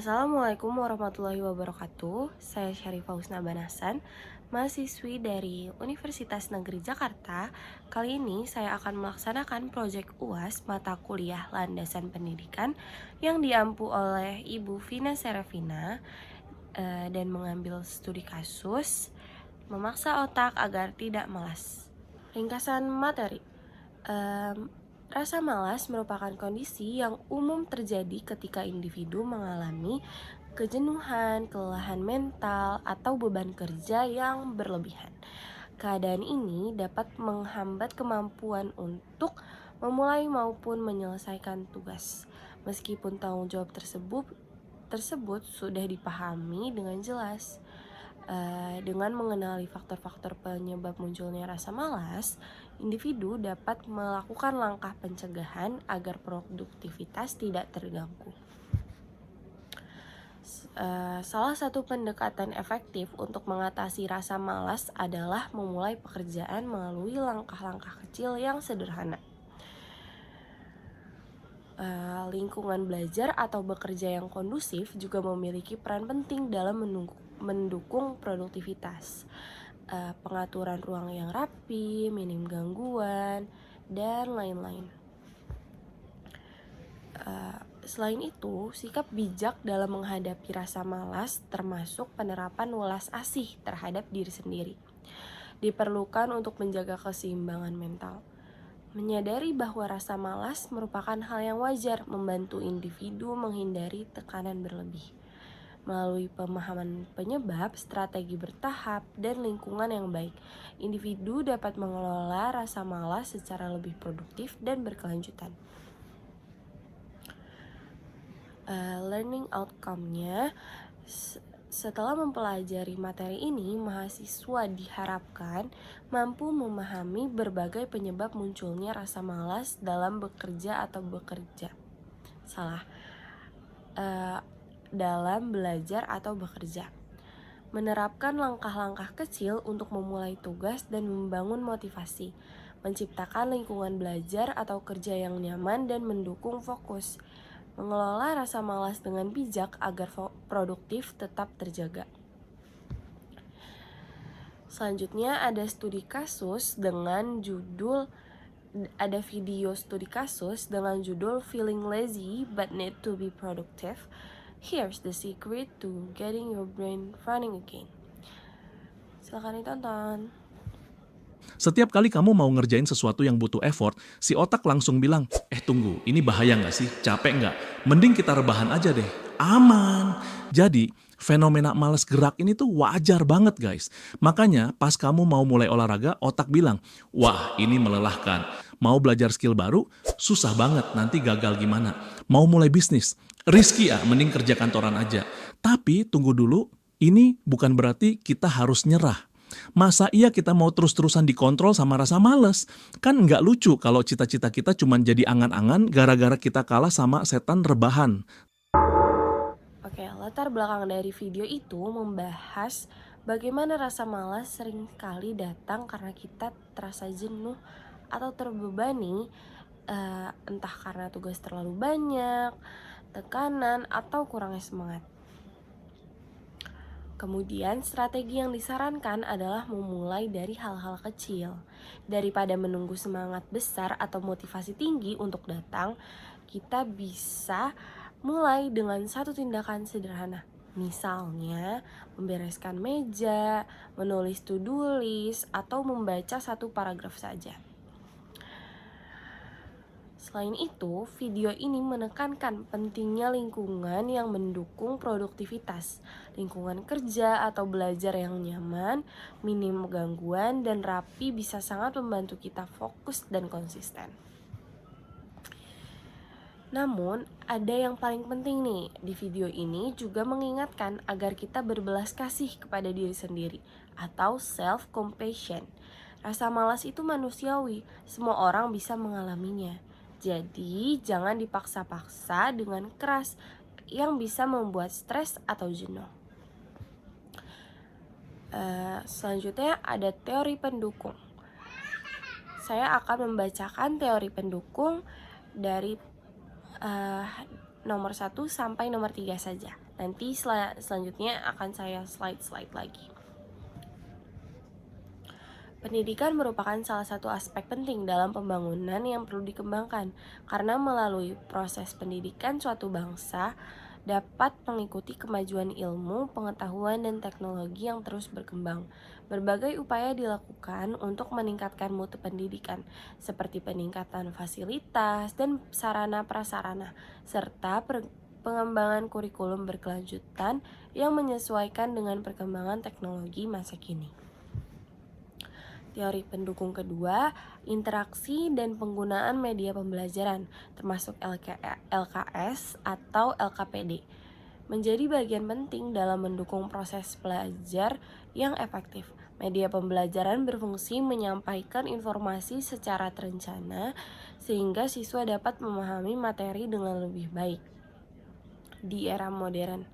Assalamualaikum warahmatullahi wabarakatuh. Saya Syarifah Husna Banasan, mahasiswi dari Universitas Negeri Jakarta. Kali ini saya akan melaksanakan proyek UAS mata kuliah Landasan Pendidikan yang diampu oleh Ibu Vina Serafina dan mengambil studi kasus memaksa otak agar tidak malas. Ringkasan materi. Rasa malas merupakan kondisi yang umum terjadi ketika individu mengalami kejenuhan, kelelahan mental, atau beban kerja yang berlebihan. Keadaan ini dapat menghambat kemampuan untuk memulai maupun menyelesaikan tugas. Meskipun tanggung jawab tersebut sudah dipahami dengan jelas. Dengan mengenali faktor-faktor penyebab munculnya rasa malas, individu dapat melakukan langkah pencegahan agar produktivitas tidak terganggu. Salah satu pendekatan efektif untuk mengatasi rasa malas adalah memulai pekerjaan melalui langkah-langkah kecil yang sederhana. Lingkungan belajar atau bekerja yang kondusif juga memiliki peran penting dalam mendukung produktivitas. Pengaturan ruang yang rapi, minim gangguan, dan lain-lain. Selain itu, sikap bijak dalam menghadapi rasa malas termasuk penerapan welas asih terhadap diri sendiri. Diperlukan untuk menjaga keseimbangan mental. Menyadari bahwa rasa malas merupakan hal yang wajar membantu individu menghindari tekanan berlebih. Melalui pemahaman penyebab, strategi bertahap, dan lingkungan yang baik, individu dapat mengelola rasa malas secara lebih produktif dan berkelanjutan. Learning outcome-nya, setelah mempelajari materi ini, mahasiswa diharapkan mampu memahami berbagai penyebab munculnya rasa malas dalam dalam belajar atau bekerja. Menerapkan langkah-langkah kecil untuk memulai tugas dan membangun motivasi. Menciptakan lingkungan belajar atau kerja yang nyaman dan mendukung fokus. Mengelola rasa malas dengan bijak agar produktif tetap terjaga. Selanjutnya ada video studi kasus dengan judul Feeling Lazy but Need to Be Productive. Here's the secret to getting your brain running again. Silakan ditonton. Setiap kali kamu mau ngerjain sesuatu yang butuh effort, si otak langsung bilang, tunggu, ini bahaya nggak sih? Capek nggak? Mending kita rebahan aja deh. Aman. Jadi, fenomena malas gerak ini tuh wajar banget guys. Makanya pas kamu mau mulai olahraga, otak bilang, wah ini melelahkan. Mau belajar skill baru, susah banget, nanti gagal gimana. Mau mulai bisnis, risky ya, mending kerja kantoran aja. Tapi tunggu dulu, ini bukan berarti kita harus nyerah. Masa iya kita mau terus-terusan dikontrol sama rasa males? Kan nggak lucu kalau cita-cita kita cuma jadi angan-angan gara-gara kita kalah sama setan rebahan. Oke, latar belakang dari video itu membahas bagaimana rasa malas sering kali datang karena kita terasa jenuh atau terbebani, entah karena tugas terlalu banyak, tekanan, atau kurangnya semangat. Kemudian strategi yang disarankan adalah memulai dari hal-hal kecil. Daripada menunggu semangat besar atau motivasi tinggi untuk datang, kita bisa mulai dengan satu tindakan sederhana. Misalnya, membereskan meja, menulis to-do list, atau membaca satu paragraf saja. Selain itu, video ini menekankan pentingnya lingkungan yang mendukung produktivitas. Lingkungan kerja atau belajar yang nyaman, minim gangguan, dan rapi bisa sangat membantu kita fokus dan konsisten. Namun, ada yang paling penting nih, di video ini juga mengingatkan agar kita berbelas kasih kepada diri sendiri atau self-compassion. Rasa malas itu manusiawi, semua orang bisa mengalaminya. Jadi, jangan dipaksa-paksa dengan keras yang bisa membuat stres atau jenuh. Selanjutnya ada teori pendukung. Saya akan membacakan teori pendukung dari nomor 1 sampai nomor 3 saja. Nanti selanjutnya akan saya slide lagi. Pendidikan merupakan salah satu aspek penting dalam pembangunan yang perlu dikembangkan, karena melalui proses pendidikan suatu bangsa dapat mengikuti kemajuan ilmu, pengetahuan, dan teknologi yang terus berkembang. Berbagai upaya dilakukan untuk meningkatkan mutu pendidikan, seperti peningkatan fasilitas dan sarana prasarana, serta pengembangan kurikulum berkelanjutan yang menyesuaikan dengan perkembangan teknologi masa kini. Teori pendukung kedua, interaksi dan penggunaan media pembelajaran, termasuk LKS atau LKPD, menjadi bagian penting dalam mendukung proses belajar yang efektif. Media pembelajaran berfungsi menyampaikan informasi secara terencana sehingga siswa dapat memahami materi dengan lebih baik. Di era modern,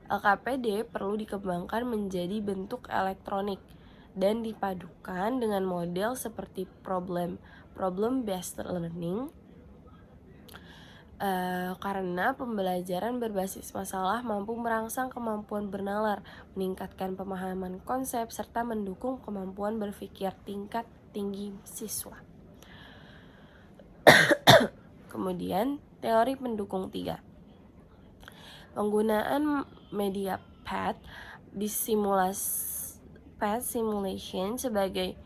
LKPD perlu dikembangkan menjadi bentuk elektronik dan dipadukan dengan model seperti problem based learning, karena pembelajaran berbasis masalah mampu merangsang kemampuan bernalar, meningkatkan pemahaman konsep, serta mendukung kemampuan berpikir tingkat tinggi siswa. Kemudian, teori pendukung 3. Penggunaan media PAT di PAT simulation sebagai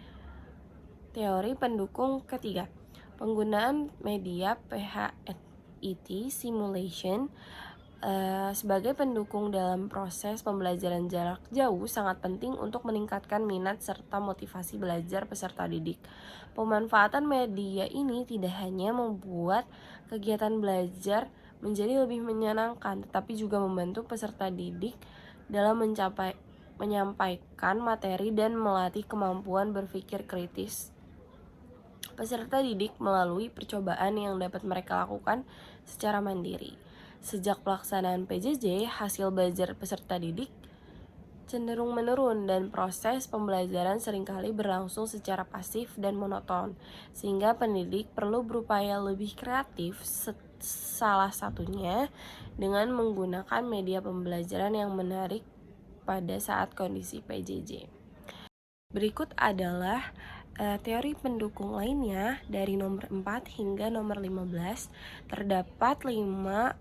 teori pendukung ketiga. Penggunaan media PHET simulation sebagai pendukung dalam proses pembelajaran jarak jauh sangat penting untuk meningkatkan minat serta motivasi belajar peserta didik. Pemanfaatan media ini tidak hanya membuat kegiatan belajar menjadi lebih menyenangkan, tetapi juga membantu peserta didik dalam menyampaikan materi dan melatih kemampuan berpikir kritis. Peserta didik melalui percobaan yang dapat mereka lakukan secara mandiri. Sejak pelaksanaan PJJ, hasil belajar peserta didik cenderung menurun dan proses pembelajaran seringkali berlangsung secara pasif dan monoton, sehingga pendidik perlu berupaya lebih kreatif, salah satunya dengan menggunakan media pembelajaran yang menarik pada saat kondisi PJJ. Berikut adalah teori pendukung lainnya dari nomor 4 hingga nomor 15. Terdapat 5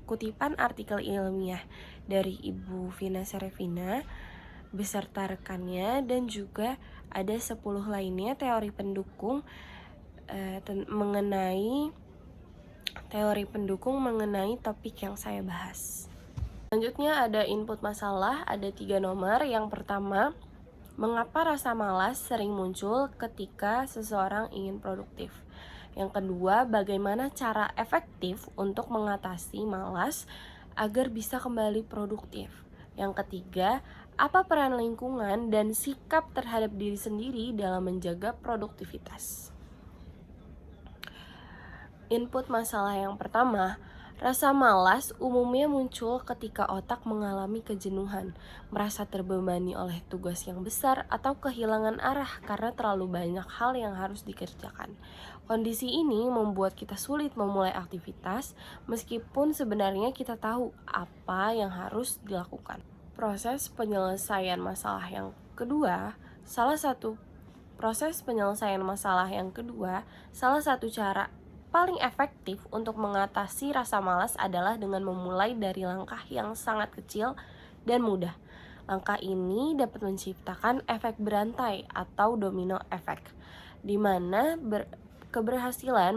kutipan artikel ilmiah dari Ibu Vina Serevina beserta rekannya, dan juga ada 10 lainnya teori pendukung mengenai topik yang saya bahas. Selanjutnya ada input masalah, ada 3 nomor. Yang pertama, mengapa rasa malas sering muncul ketika seseorang ingin produktif? Yang kedua, bagaimana cara efektif untuk mengatasi malas agar bisa kembali produktif? Yang ketiga, apa peran lingkungan dan sikap terhadap diri sendiri dalam menjaga produktivitas? Input masalah yang pertama, rasa malas umumnya muncul ketika otak mengalami kejenuhan, merasa terbebani oleh tugas yang besar, atau kehilangan arah karena terlalu banyak hal yang harus dikerjakan. Kondisi ini membuat kita sulit memulai aktivitas, meskipun sebenarnya kita tahu apa yang harus dilakukan. Proses penyelesaian masalah yang kedua, salah satu cara paling efektif untuk mengatasi rasa malas adalah dengan memulai dari langkah yang sangat kecil dan mudah. Langkah ini dapat menciptakan efek berantai atau domino effect, di mana keberhasilan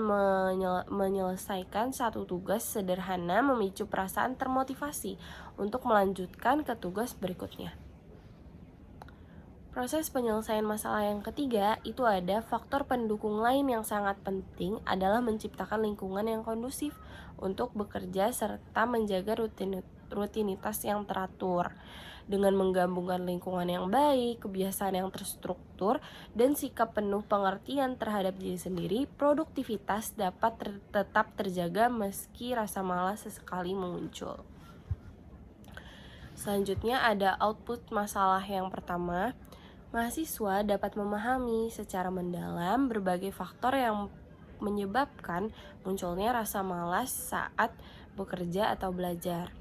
menyelesaikan satu tugas sederhana memicu perasaan termotivasi untuk melanjutkan ke tugas berikutnya. Proses penyelesaian masalah yang ketiga itu ada faktor pendukung lain yang sangat penting adalah menciptakan lingkungan yang kondusif untuk bekerja serta menjaga rutinitas yang teratur. Dengan menggabungkan lingkungan yang baik, kebiasaan yang terstruktur, dan sikap penuh pengertian terhadap diri sendiri, produktivitas dapat tetap terjaga meski rasa malas sesekali muncul. Selanjutnya ada output masalah yang pertama. Mahasiswa dapat memahami secara mendalam berbagai faktor yang menyebabkan munculnya rasa malas saat bekerja atau belajar.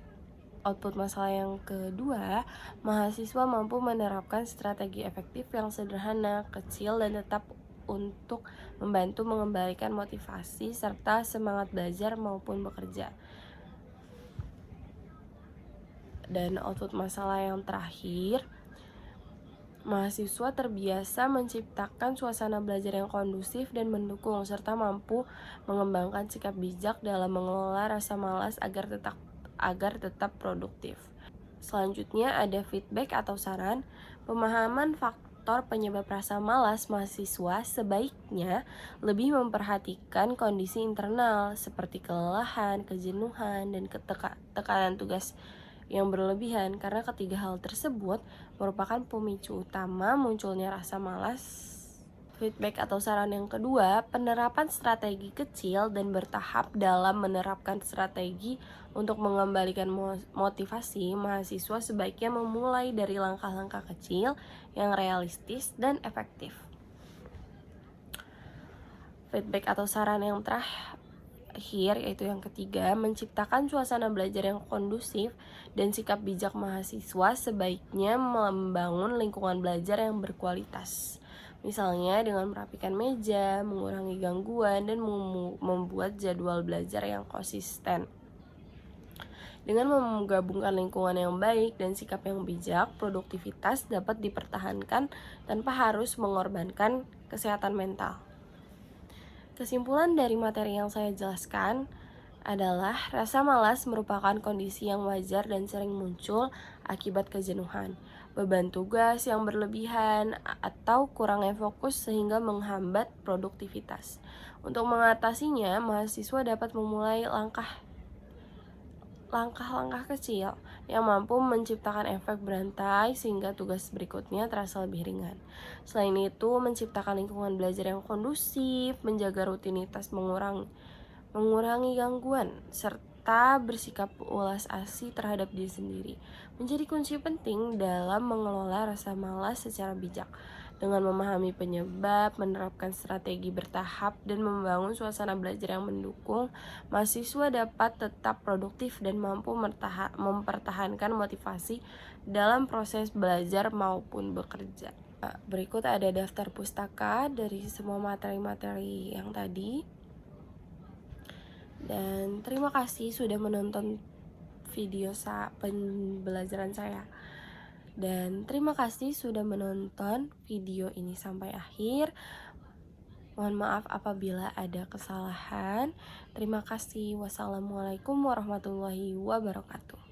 Output masalah yang kedua, mahasiswa mampu menerapkan strategi efektif yang sederhana, kecil, dan tetap untuk membantu mengembalikan motivasi serta semangat belajar maupun bekerja. Dan output masalah yang terakhir, mahasiswa terbiasa menciptakan suasana belajar yang kondusif dan mendukung, serta mampu mengembangkan sikap bijak dalam mengelola rasa malas agar tetap produktif. Selanjutnya ada feedback atau saran. Pemahaman faktor penyebab rasa malas mahasiswa sebaiknya lebih memperhatikan kondisi internal seperti kelelahan, kejenuhan, dan tekanan tugas yang berlebihan, karena ketiga hal tersebut merupakan pemicu utama munculnya rasa malas. Feedback atau saran yang kedua, penerapan strategi kecil dan bertahap. Dalam menerapkan strategi untuk mengembalikan motivasi, mahasiswa sebaiknya memulai dari langkah-langkah kecil yang realistis dan efektif. Feedback atau saran yang terakhir, yaitu yang ketiga, menciptakan suasana belajar yang kondusif dan sikap bijak mahasiswa sebaiknya membangun lingkungan belajar yang berkualitas. Misalnya dengan merapikan meja, mengurangi gangguan, dan membuat jadwal belajar yang konsisten. Dengan menggabungkan lingkungan yang baik dan sikap yang bijak, produktivitas dapat dipertahankan tanpa harus mengorbankan kesehatan mental. Kesimpulan dari materi yang saya jelaskan adalah rasa malas merupakan kondisi yang wajar dan sering muncul akibat kejenuhan, beban tugas yang berlebihan, atau kurangnya fokus sehingga menghambat produktivitas. Untuk mengatasinya, mahasiswa dapat memulai langkah-langkah kecil yang mampu menciptakan efek berantai sehingga tugas berikutnya terasa lebih ringan. Selain itu, menciptakan lingkungan belajar yang kondusif, menjaga rutinitas, mengurangi gangguan, serta bersikap ulas asih terhadap diri sendiri menjadi kunci penting dalam mengelola rasa malas secara bijak. Dengan memahami penyebab, menerapkan strategi bertahap, dan membangun suasana belajar yang mendukung, mahasiswa dapat tetap produktif dan mampu mempertahankan motivasi dalam proses belajar maupun bekerja. Berikut ada daftar pustaka dari semua materi-materi yang tadi. Dan terima kasih sudah menonton video pembelajaran saya. Dan terima kasih sudah menonton video ini sampai akhir. Mohon maaf apabila ada kesalahan. Terima kasih. Wassalamualaikum warahmatullahi wabarakatuh.